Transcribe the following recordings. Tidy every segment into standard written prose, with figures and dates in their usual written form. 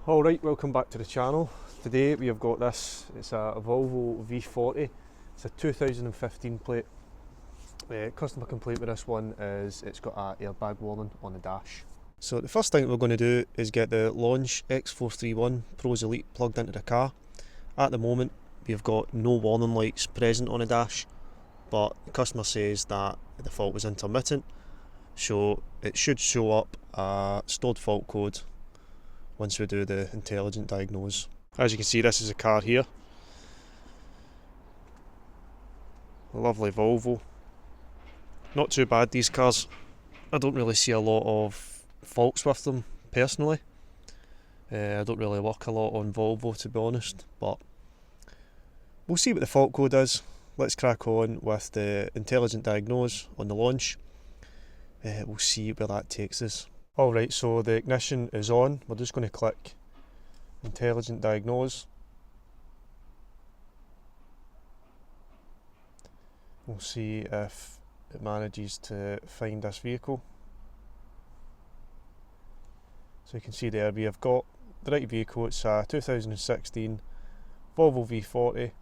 Alright, welcome back to the channel. Today we have got this, it's a Volvo V40, it's a 2015 plate. Customer complaint with this one is it's got an airbag warning on the dash. So the first thing we're going to do is get the Launch X431 Pros Elite plugged into the car. At the moment we've got no warning lights present on the dash, but the customer says that the fault was intermittent, so it should show up a stored fault code once we do the intelligent diagnose. As you can see, this is a car here. A lovely Volvo. Not too bad, these cars. I don't really see a lot of faults with them personally. I don't really work a lot on Volvo, to be honest, but we'll see what the fault code is. Let's crack on with the intelligent diagnose on the Launch. We'll see where that takes us. Alright, so the ignition is on. We're just going to click intelligent diagnose. We'll see if it manages to find this vehicle. So you can see there we have got the right vehicle. It's a 2016 Volvo V40.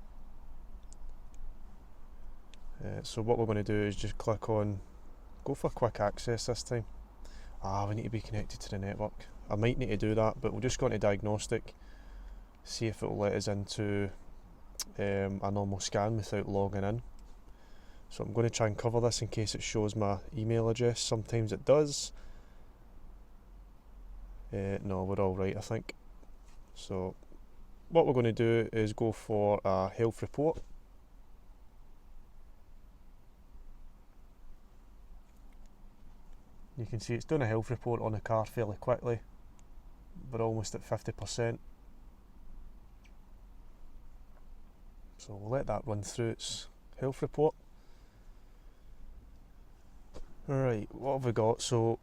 So what we're going to do is just click on, go for quick access this time. We need to be connected to the network. I might need to do that, but we'll just go into Diagnostic, see if it will let us into a normal scan without logging in. So I'm going to try and cover this in case it shows my email address. Sometimes it does. No, we're all right, I think. So what we're going to do is go for a health report. You can see it's done a health report on the car fairly quickly. We're almost at 50%. So we'll let that run through its health report. Alright, what have we got? So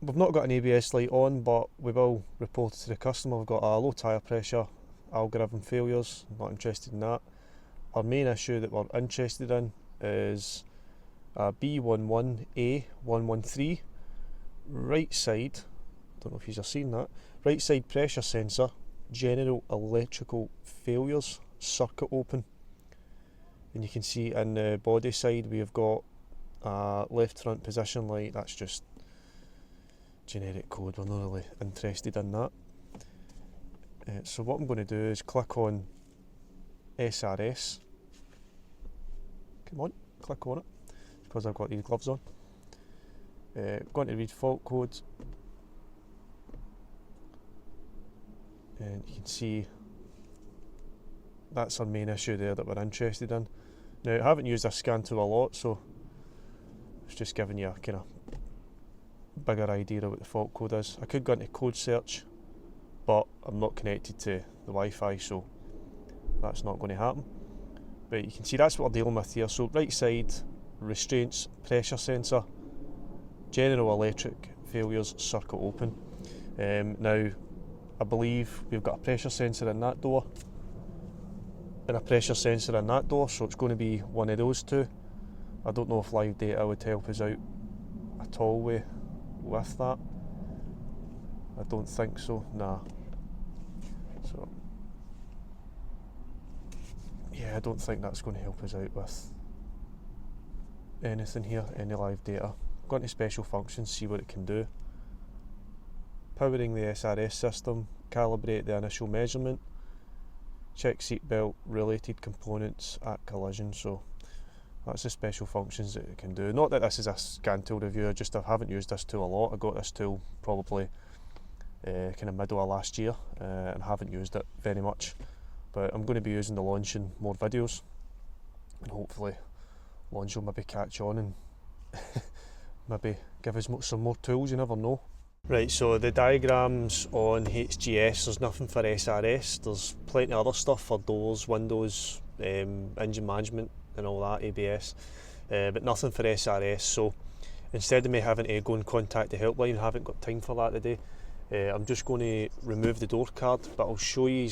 we've not got an ABS light on, but we will report it to the customer. We've got a low tyre pressure, algorithm failures, not interested in that. Our main issue that we're interested in is a B11A113 right side, don't know if you've seen that, right side pressure sensor, general electrical failures, circuit open. And you can see in the body side we have got a left front position light. That's just generic code, we're not really interested in that. So what I'm going to do is click on SRS. Come on, click on it, because I've got these gloves on. Going to read fault codes, and you can see that's our main issue there that we're interested in. Now I haven't used this scan tool a lot, so it's just giving you a kind of bigger idea of what the fault code is. I could go into code search, but I'm not connected to the Wi-Fi, so that's not going to happen. But you can see that's what we're dealing with here. So right side restraints pressure sensor, general electric failures, circuit open. Now I believe we've got a pressure sensor in that door and a pressure sensor in that door, so it's going to be one of those two. I don't know if live data would help us out at all with that. I don't think so, nah. So yeah, I don't think that's going to help us out with anything here, any live data. Go into special functions, see what it can do. Powering the SRS system, calibrate the initial measurement, check seatbelt related components at collision. So that's the special functions that it can do. Not that this is a scan tool review, I haven't used this tool a lot. I got this tool probably kind of middle of last year and haven't used it very much. But I'm going to be using the Launch in more videos, and hopefully Launch will maybe catch on and maybe give us some more tools, you never know. Right, so the diagrams on HGS, there's nothing for SRS, there's plenty of other stuff for doors, windows, engine management and all that, ABS, but nothing for SRS. So instead of me having to go and contact the helpline, I haven't got time for that today, I'm just going to remove the door card, but I'll show you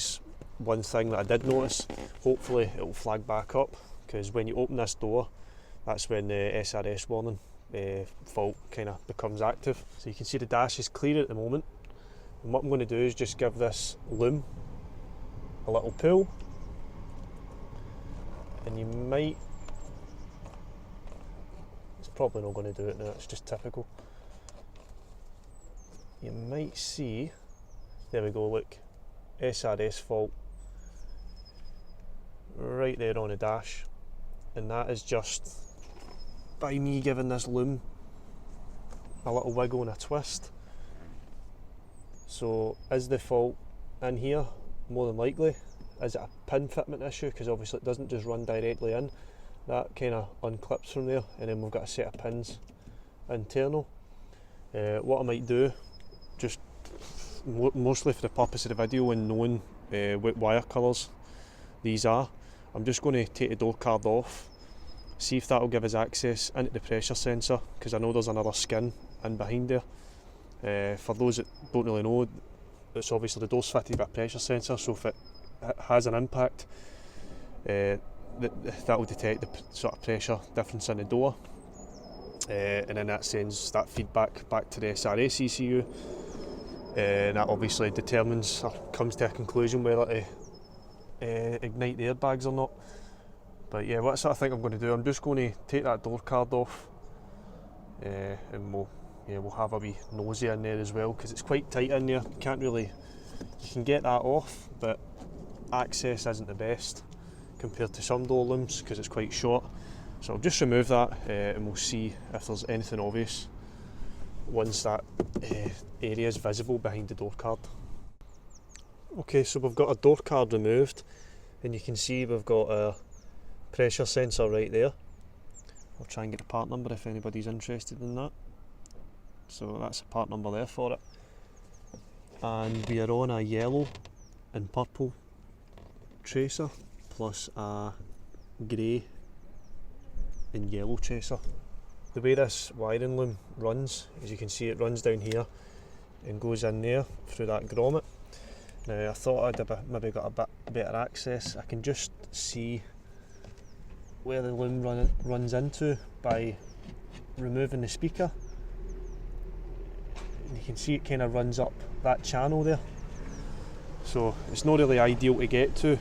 one thing that I did notice. Hopefully it will flag back up, because when you open this door, that's when the SRS warning fault kind of becomes active. So you can see the dash is clear at the moment. And what I'm going to do is just give this loom a little pull, and you might, it's probably not going to do it now, it's just typical. You might see, there we go, look, SRS fault right there on the dash, and that is just by me giving this loom a little wiggle and a twist. So is the fault in here? More than likely. Is it a pin fitment issue? Because obviously it doesn't just run directly in, that kind of unclips from there, and then we've got a set of pins internal. What I might do, just mostly for the purpose of the video and knowing what wire colours these are, I'm just going to take the door card off, see if that will give us access into the pressure sensor, because I know there's another skin in behind there. For those that don't really know, it's obviously the door's fitted with a pressure sensor, so if it has an impact, that will detect the sort of pressure difference in the door, and then that sends that feedback back to the SRS ECU, and that obviously determines or comes to a conclusion whether to ignite the airbags or not. But yeah, what I think I'm going to do, I'm just going to take that door card off, and we'll have a wee nosy in there as well, because it's quite tight in there. You can get that off, but access isn't the best compared to some door looms because it's quite short. So I'll just remove that, and we'll see if there's anything obvious once that area is visible behind the door card. Okay, so we've got a door card removed, and you can see we've got a pressure sensor right there. I'll try and get the part number if anybody's interested in that. So that's a part number there for it. And we are on a yellow and purple tracer plus a grey and yellow tracer. The way this wiring loom runs, as you can see, it runs down here and goes in there through that grommet. Now I thought I'd have maybe got a bit better access. I can just see where the loom runs into by removing the speaker. And you can see it kind of runs up that channel there. So it's not really ideal to get to.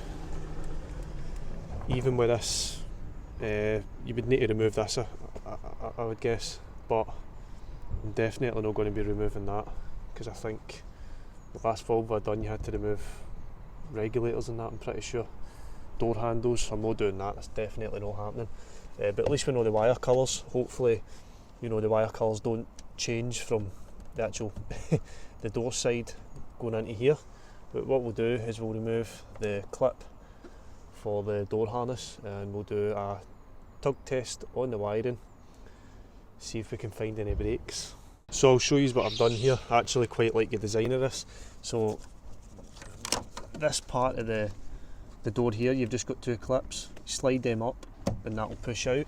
Even with this, you would need to remove this, I would guess, but I'm definitely not going to be removing that, because I think the last Volvo I'd done you had to remove regulators and that, I'm pretty sure. Door handles, I'm not doing that, that's definitely not happening. But at least we know the wire colours. Hopefully, you know, the wire colours don't change from the actual the door side going into here. But what we'll do is we'll remove the clip for the door harness, and we'll do a tug test on the wiring, see if we can find any breaks. So I'll show you what I've done here. I actually quite like the design of this. So this part of the door here, you've just got two clips, slide them up and that will push out,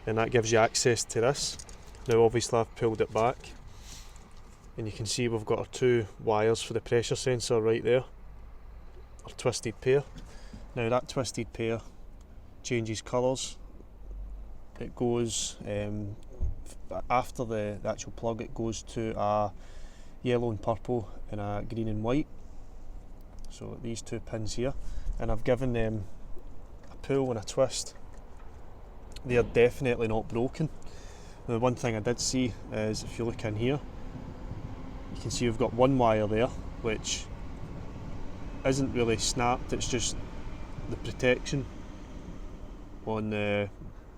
and that gives you access to this. Now obviously I've pulled it back, and you can see we've got our two wires for the pressure sensor right there, our twisted pair. Now that twisted pair changes colours. It goes, after the actual plug, it goes to a yellow and purple and a green and white. So these two pins here, and I've given them a pull and a twist. They are definitely not broken. The one thing I did see is, if you look in here, you can see we've got one wire there which isn't really snapped, it's just the protection on the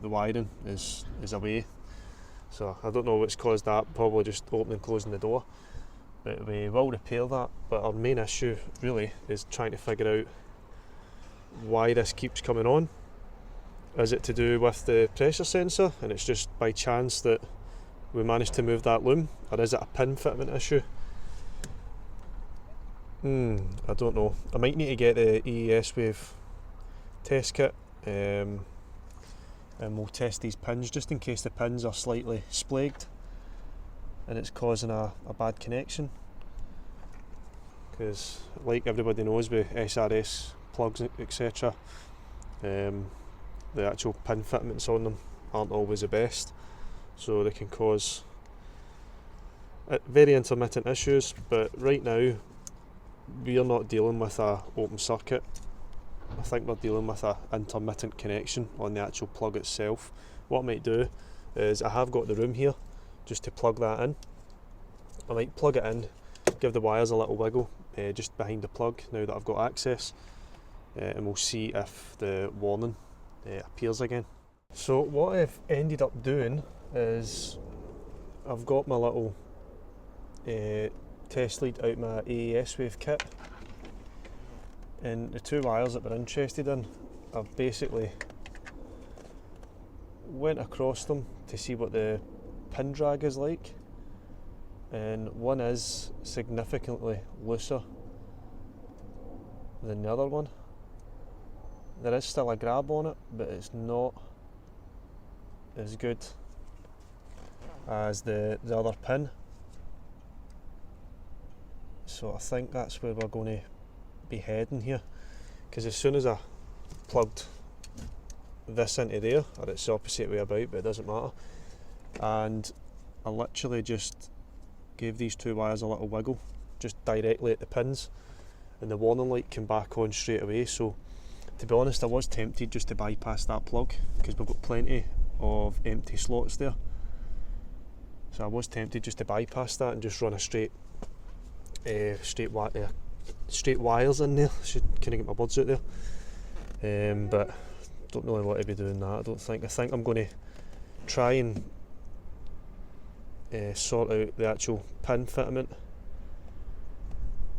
wiring is away. So I don't know what's caused that, probably just opening and closing the door. But we will repair that. But our main issue really is trying to figure out why this keeps coming on. Is it to do with the pressure sensor and it's just by chance that we managed to move that loom, or is it a pin fitment issue? I don't know. I might need to get the EES Wave test kit, and we'll test these pins just in case the pins are slightly splagged and it's causing a bad connection. Because like everybody knows with SRS plugs etc, the actual pin fitments on them aren't always the best, so they can cause Very intermittent issues, but right now we are not dealing with a open circuit. I think we're dealing with a intermittent connection on the actual plug itself. What I might do is, I have got the room here just to plug that in. I might plug it in, give the wires a little wiggle just behind the plug now that I've got access, and we'll see if the warning appears again. So what I've ended up doing is, I've got my little test lead out my AES wave kit, and the two wires that we're interested in, I've basically went across them to see what the pin drag is like, and one is significantly looser than the other one. There is still a grab on it, but it's not as good as the other pin. So I think that's where we're going to be heading here, because as soon as I plugged this into there, or it's the opposite way about, but it doesn't matter, and I literally just gave these two wires a little wiggle just directly at the pins, and the warning light came back on straight away. So to be honest, I was tempted just to bypass that plug because we've got plenty of empty slots there, so I was tempted just to bypass that and just run a straight wires in there. Should kind of get my words out there, but don't really want to be doing that. I think I'm going to try and sort out the actual pin fitment,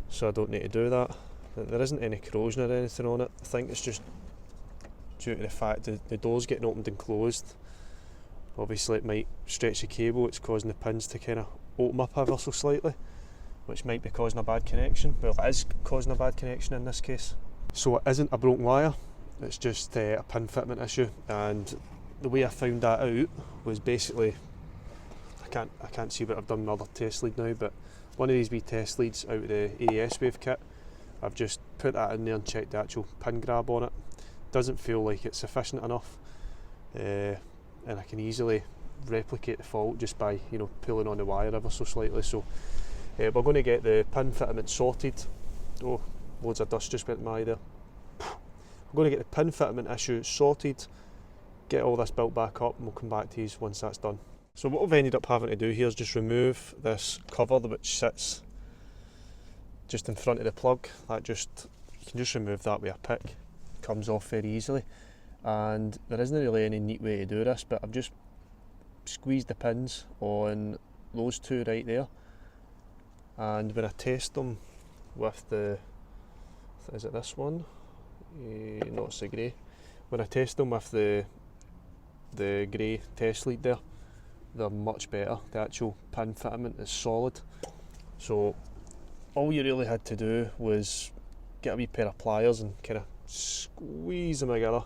so I don't need to do that. There isn't any corrosion or anything on it. I think it's just due to the fact that the door's getting opened and closed. Obviously it might stretch the cable, it's causing the pins to kind of open up ever so slightly, which might be causing a bad connection. Well, it is causing a bad connection in this case. So it isn't a broken wire, it's just a pin fitment issue, and the way I found that out was basically, I can't see what I've done with another test lead now, but one of these wee test leads out of the AES wave kit, I've just put that in there and checked the actual pin grab on it. Doesn't feel like it's sufficient enough, and I can easily replicate the fault just by pulling on the wire ever so slightly. So we're going to get the pin fitment sorted. Oh, loads of dust just went in my eye there. We're going to get the pin fitment issue sorted, get all this built back up, and we'll come back to you once that's done. So what we've ended up having to do here is just remove this cover which sits just in front of the plug. You can just remove that with a pick. It comes off very easily, and there isn't really any neat way to do this, but I've just squeezed the pins on those two right there, and when I test them with is it this one? No, it's the grey. When I test them with the grey test lead there, they're much better. The actual pin fitment is solid. So all you really had to do was get a wee pair of pliers and kind of squeeze them together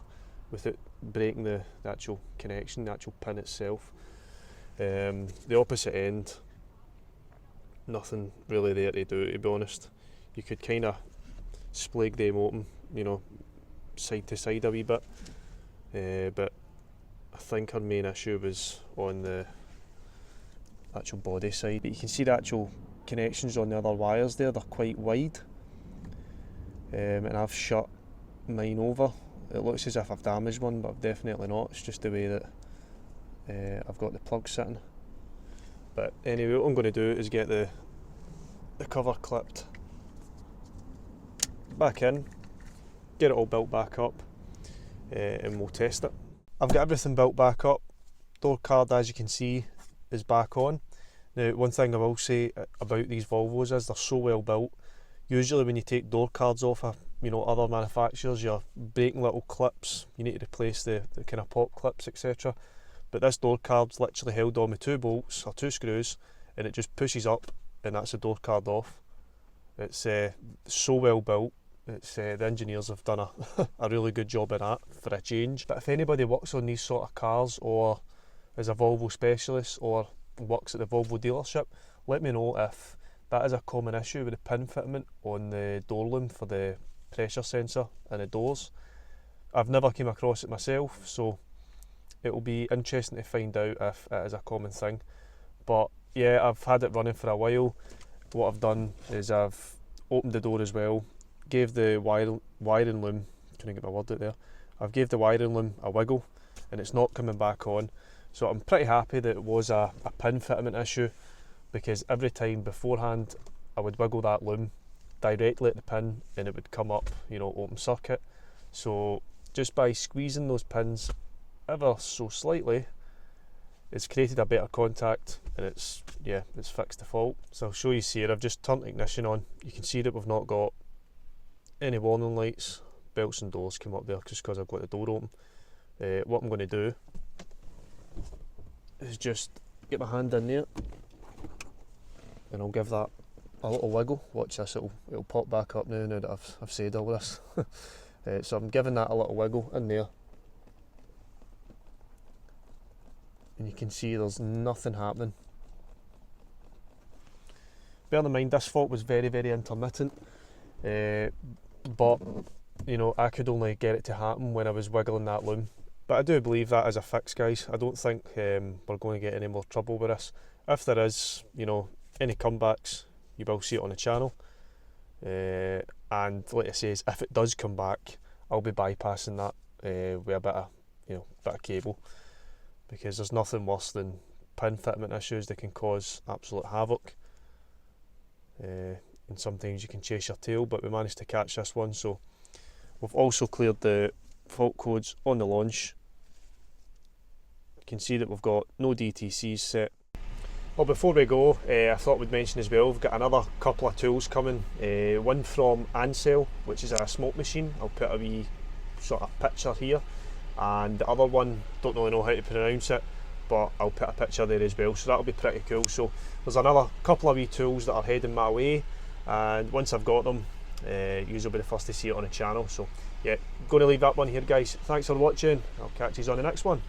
without breaking the actual connection, the actual pin itself. The opposite end, nothing really there to do, to be honest. You could kind of splag them open, side to side a wee bit, but I think our main issue was on the actual body side. But you can see the actual connections on the other wires there, they're quite wide, and I've shut mine over. It looks as if I've damaged one, but I've definitely not. It's just the way that I've got the plug sitting. But anyway, what I'm going to do is get the cover clipped back in, get it all built back up, and we'll test it. I've got everything built back up. Door card, as you can see, is back on. Now, one thing I will say about these Volvos is they're so well built. Usually when you take door cards off of other manufacturers, you're breaking little clips. You need to replace the kind of pop clips, etc. But this door card's literally held on with 2 bolts or 2 screws, and it just pushes up, and that's the door card off. It's so well built. It's the engineers have done a really good job of that for a change. But if anybody works on these sort of cars, or is a Volvo specialist, or works at the Volvo dealership, let me know if that is a common issue with the pin fitment on the door loom for the pressure sensor and the doors. I've never came across it myself, so it will be interesting to find out if it is a common thing. But yeah, I've had it running for a while. What I've done is I've opened the door as well, gave the wiring loom, couldn't get my word out there, I've gave the wiring loom a wiggle and it's not coming back on. So I'm pretty happy that it was a pin fitment issue, because every time beforehand I would wiggle that loom directly at the pin and it would come up, you know, open circuit. So just by squeezing those pins ever so slightly, it's created a better contact, and it's fixed the fault. So I'll show you here. I've just turned the ignition on. You can see that we've not got any warning lights. Belts and doors came up there just because I've got the door open. What I'm going to do is just get my hand in there and I'll give that a little wiggle. Watch this, it'll pop back up now that I've said all this. So I'm giving that a little wiggle in there, and you can see there's nothing happening. Bear in mind this fault was very, very intermittent, but you know, I could only get it to happen when I was wiggling that loom. But I do believe that is a fix, guys. I don't think we're going to get any more trouble with this. If there is, you know, any comebacks, you will see it on the channel. And like I say, if it does come back, I'll be bypassing that with a bit of cable, because there's nothing worse than pin fitment issues. They can cause absolute havoc, and sometimes you can chase your tail. But we managed to catch this one. So we've also cleared the fault codes on the launch. You can see that we've got no DTCs set. Well, before we go, I thought we'd mention as well, we've got another couple of tools coming. One from Ansel, which is a smoke machine. I'll put a wee sort of picture here. And the other one, don't really know how to pronounce it, but I'll put a picture there as well. So that'll be pretty cool. So there's another couple of wee tools that are heading my way. And once I've got them, you will be the first to see it on the channel. So yeah, going to leave that one here, guys. Thanks for watching. I'll catch you on the next one.